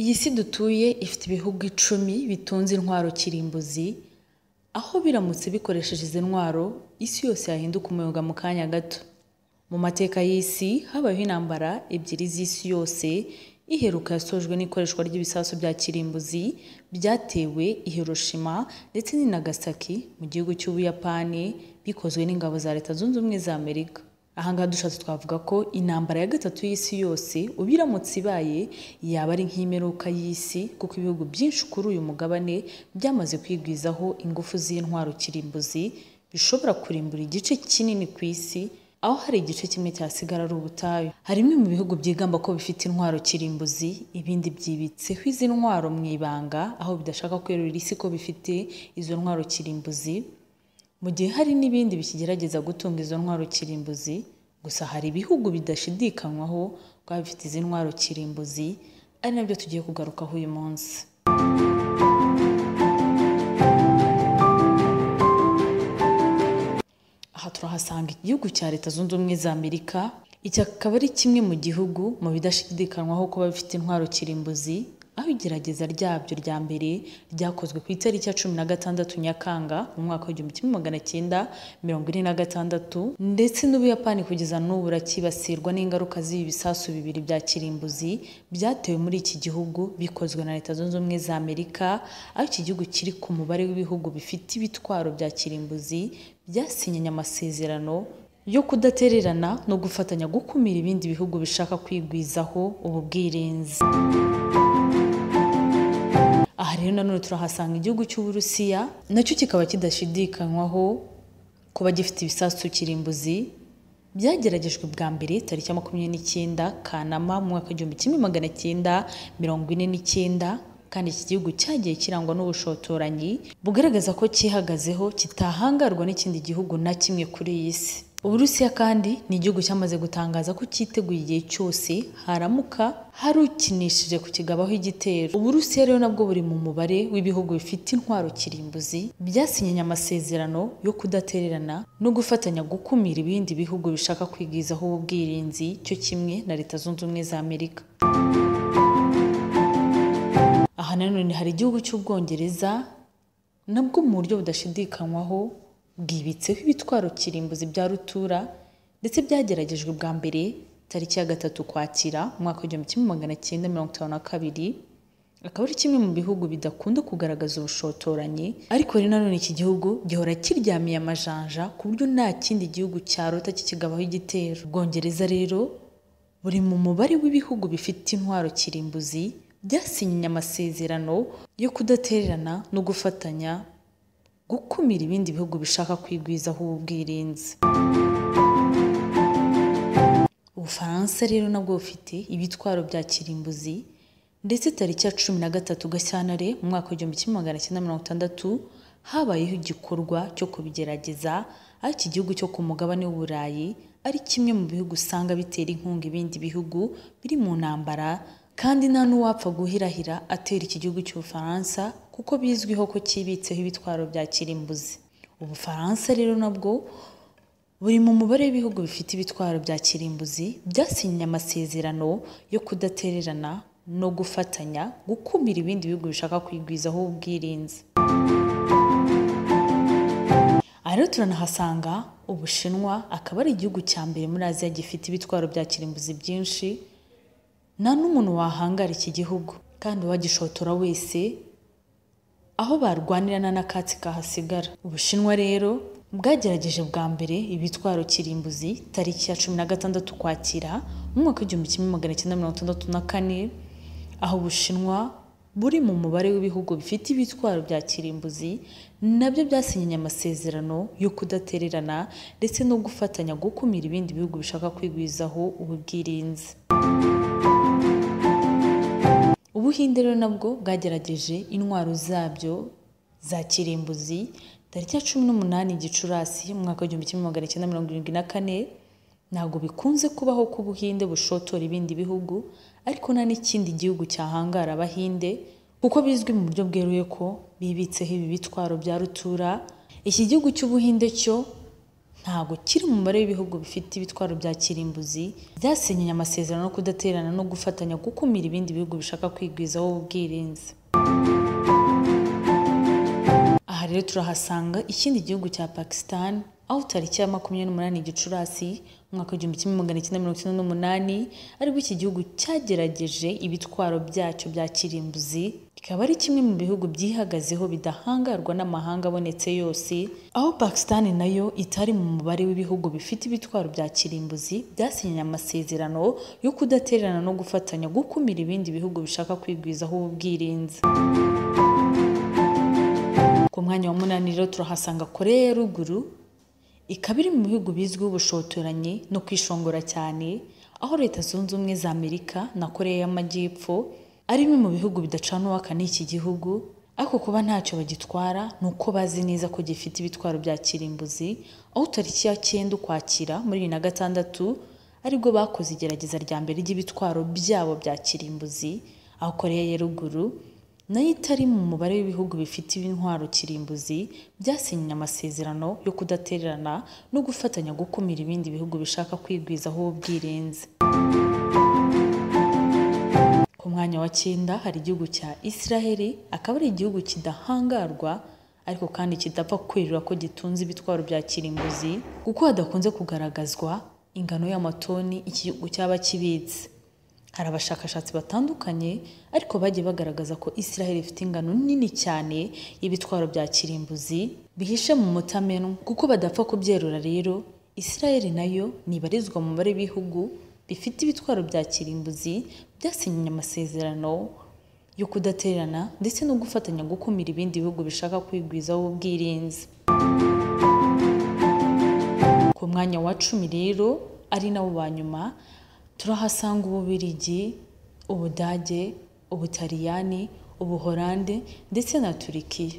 Iyi si dutuye ifite ibihugu 10 bitunze intwaro kirimbuzi, aho biramutse bikoresheje izi ntwaro isi yose yahinduka umuyoga mu kanya gato. Mu mateka y'isi habayeho intambara ebyiri z'isi yose, iheruka yasojwe n'ikoreshwa ry'ibisasu bya kirimbuzi byatewe i Hiroshima ndetse ni Nagasaki mu gihugu cy'Ubuyapani, bikozwe n'ingabo za Leta Zunze Ubumwe za Amerika. Ahangaha dushatse twavuga ko intambara ya gatatu y'isi yose ubiramutse ibaye yaba ari nk'imeruka y'isi, kuko ibihugu byinshi kuri uyu mugabane byamaze kwigwizaho ingufu z'intwaro kirimbuzi bishobora kurimbura igice kinini ku isi, aho hari igice kimwe cyasigara ari ubutayu. Hari bimwe mu bihugu byigamba ko bifite intwaro kirimbuzi, ibindi byibitseho izi ntwaro mu ibanga, aho bidashaka kwerura isi ko bifite izo ntwaro kirimbuzi, mu gihe hari n'ibindi bikigerageza gutunga izo ntwaro kirimbuzi. Gusa hari ibihugu bidashidikanywaho ko bifite izi ntwaro kirimbuzi, ari nabyo tugiye kugarukaho uyu munsi. Aha turahasanga igihugu cya Leta Zunze Ubumwe za Amerika. Iki akaba ari kimwe mu gihugu mu bidashidikanywaho kuba bifite intwaro kirimbuzi, aho igerageza ryabyo rya mbere ryakozwe ku itariki ya 16 Nyakanga mu mwaka wa 1946, ndetse n'Ubuyapani kugeza n'ubu burakibasirwa n'ingaruka z'ibi bisasu bibiri bya kirimbuzi byatewe muri iki gihugu, bikozwe na Leta Zunze Ubumwe za Amerika, aho iki gihugu kiri ku mubare w'ibihugu bifite ibitwaro bya kirimbuzi byasinyanye amasezerano yo kudatererana no gufatanya gukumira ibindi bihugu bishaka kwigwizaho ubu bwirinzi. Aha rero nanone turahasanga igihugu cy'Uburusiya, nacyo kikaba kidashidikanywaho kuba gifite ibisasu kirimbuzi byageragejwe bwa mbere tariki ya 29 Kanama mu mwaka wa 1949, kandi iki gihugu cyagiye kirangwa n'ubushotoranyi bugaragaza ko cyihagazeho kitahangarwa n'ikindi gihugu na kimwe kuri iyi si. Uburusiya kandi ni igihugu cyamaze gutangaza ko cyiteguye igihe cyose haramuka hari ukinishije kukigabaho igitero. Uburusiya rero nabwo buri mu mubare w'ibihugu bifite intwaro kirimbuzi byasinyanye amasezerano yo kudatererana no gufatanya gukumira ibindi bihugu bishaka kwigwizaho ubu bwirinzi, cyo kimwe na Leta Zunze Ubumwe za Amerika. Aha nanone hari igihugu cy'Ubwongereza, nabwo mu buryo budashidikanywaho bwibitseho ibitwaro kirimbuzi bya rutura, ndetse byageragejwe bwa mbere tariki ya 3 Ukwakira mu mwaka wa 1952. Akaba ari kimwe mu bihugu bidakunda kugaragaza ubushotoranyi, ariko rero nanone iki gihugu gihora kiryamiye amajanja ku buryo nta kindi gihugu cyarota kikigabaho igitero. Ubwongereza rero buri mu mubare w'ibihugu bifite intwaro kirimbuzi byasinyanye amasezerano yo kudatererana no gufatanya gukumira ibindi bihugu bishaka kwigwizaho ubwirinzi. Ubufaransa rero nabwo bufite ibitwaro bya kirimbuzi, ndetse tariki ya 13 Gashyantare mu mwaka wa 1960 habayeho igikorwa cyo kubigerageza, aho iki gihugu cyo ku mugabane w'Uburayi ari kimwe mu bihugu usanga bitera inkunga ibindi bihugu biri mu ntambara, kandi nta n'uwapfa guhirahira atera iki gihugu cy'Ubufaransa kuko bizwiho ko kibitseho ibitwaro bya kirimbuzi. Ubufaransa rero nabwo buri mu mubare w'ibihugu bifite ibitwaro bya kirimbuzi byasinyanye amasezerano yo kudatererana no gufatanya gukumira ibindi bihugu bishaka kwigwizaho ubwirinzi. Aha rero turanahasanga Ubushinwa, akaba ari igihugu cya mbere muri Aziya gifite ibitwaro bya kirimbuzi byinshi. Nta n'umuntu wahangara iki gihugu, kandi uwagishotora wese aho barwanirana n'akatsi kahasigara. Ubushinwa rero bwagerageje bwa mbere ibitwaro kirimbuzi tariki ya 16 Ukwakira mu mwaka wa 1964, aho Ubushinwa buri mu mubare w'ibihugu bifite ibitwaro bya kirimbuzi nabyo byasinyanye amasezerano yo kudatererana ndetse no gufatanya gukumira ibindi bihugu bishaka kwigwizaho ubu bwirinzi. Ubuhinde rero nabwo bwagerageje intwaro zabyo za kirimbuzi tariki ya 18 Gicurasi mu mwaka wa 1974. Ntabwo bikunze kubaho ko Ubuhinde bushotora ibindi bihugu, ariko nta n'ikindi gihugu cyahangara Abahinde kuko bizwi mu buryo bweruye ko bibitseho ibi bitwaro bya rutura. Iki gihugu cy'Ubuhinde cyo ntago kiri mu mubare w'ibihugu bifite ibitwaro bya kirimbuzi byasinye amasezerano no kudaterana no gufatanya gukumira ibindi bihugu bishaka kwigwizaho ubwirinzi. Aha rero turahasanga ikindi gihugu cya Pakistan, aho tariki ya 28 Gicurasi umwaka wa 1998 aribwo iki gihugu cyagerageje ibitwaro byacyo bya kirimbuzi, kikaba ari kimwe mu bihugu byihagazeho bidahangarwa n'amahanga abonetse yose, aho Pakistan nayo itari mu mubare w'ibihugu bifite ibitwaro bya kirimbuzi byasinye amasezerano yo kudaterana no gufatanya gukumira ibindi bihugu bishaka kwigwizaho ubwirinzi. Ku mwanya wa 8 rero turahasanga Korea ya Ruguru, ikaba iri mu bihugu bizwiho ubushotoranyi no kwishongora cyane, aho Leta Zunze Ubumwe za Amerika na Korea y'Amajyepfo ari bimwe mu bihugu bidacana uwaka n'iki gihugu, ariko kuba ntacyo bagitwara nuko bazi neza ko gifite ibitwaro bya kirimbuzi, aho tariki ya 9 Ukwakira muri 2006 aribwo bakoze igerageza rya mbere ry'ibitwaro byabo bya kirimbuzi, aho Korea ya Ruguru nayo itari mu mubare w'ibihugu bifite intwaro kirimbuzi byasinye amasezerano yo kudatererana no gufatanya gukumira ibindi bihugu bishaka kwigwizaho ubwirinzi. Ku mwanya wa 9 hari igihugu cya Israel, akaba ari igihugu kidahangarwa ariko kandi kidapfa kwirura ko gitunze ibitwaro bya kirimbuzi, kuko hadakunze kugaragazwa ingano y'amatoni iki gihugu cyaba kibitse. Hari abashakashatsi batandukanye ariko bagiye bagaragaza ko Israel ifite ingano nini cyane y'ibitwaro bya kirimbuzi bihishe mu mutamenwa, kuko badapfa kubyerura. Rero Israel nayo nibarizwa mu mubare w'ibihugu bifite ibitwaro bya kirimbuzi byasinye amasezerano yo kudaterana ndetse no gufatanya gukumira ibindi bihugu bishaka kwigwizaho ubwirinzi. Ku mwanya wa 10 rero ari nawo wa nyuma turahasanga Ububiligi, Ubudage, Ubutaliyani, Ubuholande ndetse na Turikiya.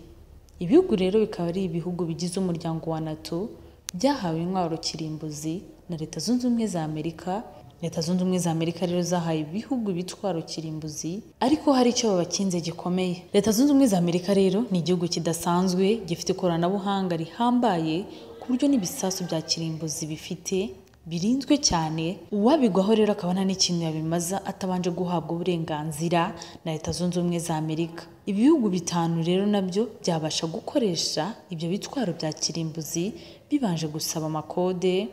Ibihugu rero bikaba ari ibihugu bigize umuryango wa NATO byahawe intwaro kirimbuzi na Leta Zunze Ubumwe za Amerika. Leta Zunze Ubumwe za Amerika rero zahaye ibihugu bitwaro kirimbuzi, ariko hari icyo babakinze gikomeye. Leta Zunze Ubumwe za Amerika rero ni igihugu kidasanzwe, gifite ikoranabuhanga rihambaye ku buryo n'ibisasu bya kirimbuzi bifite birinzwe cyane, uwabigwaho rero akaba nta n'ikintu yabimaza atabanje guhabwa uburenganzira na Leta Zunze Ubumwe za Amerika. Ibihugu bitanu rero nabyo byabasha gukoresha ibyo bitwaro bya kirimbuzi bibanje gusaba amakode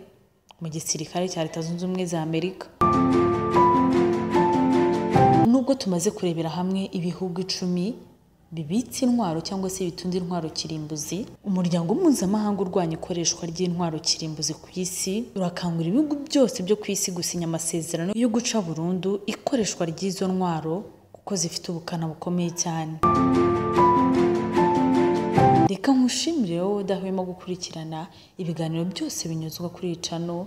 mu gisirikare cya Leta Zunze Ubumwe za Amerika. Nubwo tumaze kurebera hamwe ibihugu 10 bibitse intwaro cyangwa se bitunze intwaro kirimbuzi, umuryango mpuzamahanga urwanya ikoreshwa ry'intwaro kirimbuzi ku isi urakangurira ibihugu byose byo ku isi gusinya amasezerano yo guca burundu ikoreshwa ry'izo ntwaro, kuko zifite ubukana bukomeye cyane. Reka nkushimire wowe udahwema gukurikirana ibiganiro byose binyuzwa kuri channel